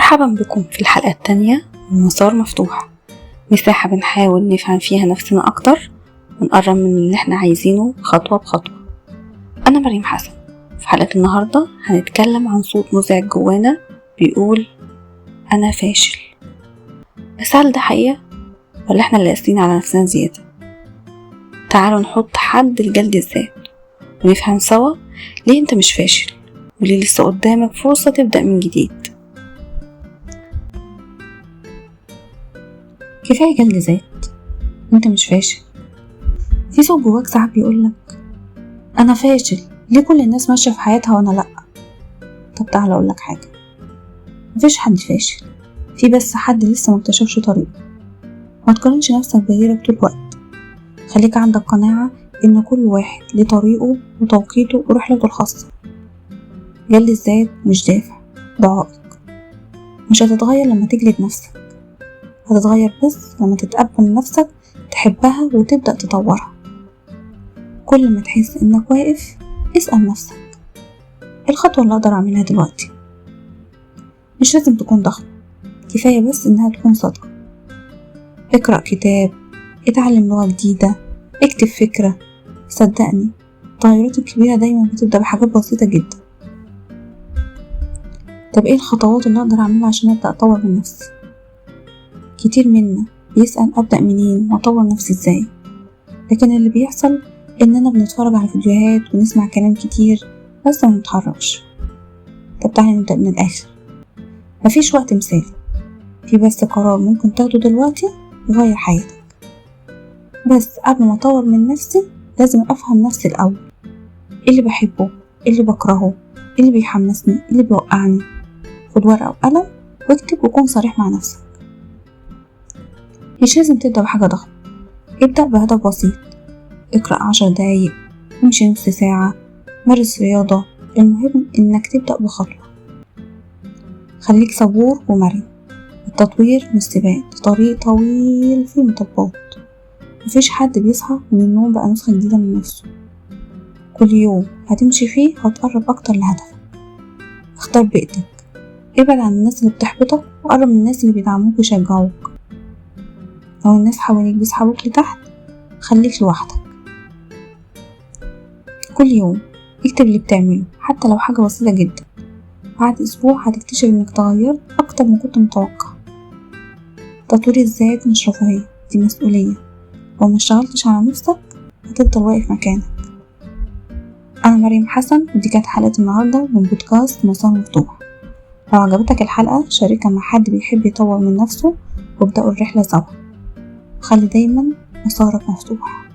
مرحبا بكم في الحلقة التانية من مسار مفتوح، مساحة بنحاول نفهم فيها نفسنا أكتر ونقرب من اللي احنا عايزينه خطوة بخطوة. أنا مريم حسن. في حلقة النهاردة هنتكلم عن صوت مزعج جوانا بيقول أنا فاشل. بس هل ده حقيقة ولا احنا اللي قاسين على نفسنا زيادة؟ تعالوا نحط حد لجلد الذات ونفهم سوا ليه انت مش فاشل وليه لسه قدامك فرصة تبدأ من جديد. كفاية جلد ذات، انت مش فاشل. في صوت جواك ساعات بيقولك انا فاشل، ليه كل الناس ماشية في حياتها وانا لأ؟ طب تعال اقولك حاجة، مفيش حد فاشل، في بس حد لسه مكتشفش طريقه. ما تقارنش نفسك بغيرك طول الوقت، خليك عندك قناعة ان كل واحد ليه طريقه وتوقيته ورحلته الخاصة. جلد الذات مش دافع، ده عائق. مش هتتغير لما تجلد نفسك، هتتغير بس لما تتقبل نفسك، تحبها وتبدأ تطورها. كل ما تحس انك واقف اسأل نفسك ايه الخطوة اللي اقدر اعملها دلوقتي. مش لازم تكون ضخمة، كفاية بس انها تكون صادقة. اقرأ كتاب، اتعلم لغة جديدة، اكتب فكرة. صدقني التغيرات الكبيرة دايما بتبدأ بحاجات بسيطة جدا. طب ايه الخطوات اللي اقدر اعملها عشان ابدأ اطور من نفسي؟ كتير منا بيسأل أبدأ منين وأطور نفسي إزاي، لكن اللي بيحصل إننا بنتفرج على فيديوهات ونسمع كلام كتير بس ما نتحركش. طب تعالى نبدأ من الآخر. مفيش وقت مثالي، في بس قرار ممكن تاخده دلوقتي يغير حياتك. بس قبل ما أطور من نفسي لازم أفهم نفسي الأول، إيه اللي بحبه، إيه اللي بكرهه، إيه اللي بيحمسني، إيه اللي بيوقعني. خد ورقة وقلم واكتب وكون صريح مع نفسك. مش لازم تبدأ بحاجة ضخمة، ابدأ بهدف بسيط. اقرأ 10 دقايق، امشي نص ساعة، مارس رياضة. المهم انك تبدأ بخطوة. خليك صبور ومرن، التطوير مش سباق، طريق طويل فيه مطبات. مفيش حد بيصحى من النوم بقى نسخة جديدة من نفسه. كل يوم هتمشي فيه هتقرب اكتر لهدفك. اختار بيئتك، ابعد عن الناس اللي بتحبطك وقرب من الناس اللي بيدعموك ويشجعوك. لو الناس حواليك بيسحبوك لتحت خليك لوحدك. كل يوم اكتب اللي بتعمله حتى لو حاجة بسيطة جدا. بعد اسبوع هتكتشف انك تغيرت اكتر من كنت متوقع. تطوير الذات مش رفاهية، دي مسؤولية. لو ما اشتغلتش على نفسك هتفضل واقف مكانك. انا مريم حسن ودي كانت حلقة النهاردة من بودكاست مسار مفتوح. لو عجبتك الحلقة شاركها مع حد بيحب يطور من نفسه وابدأوا الرحلة سوا. خلي دايما مسارك مفتوح.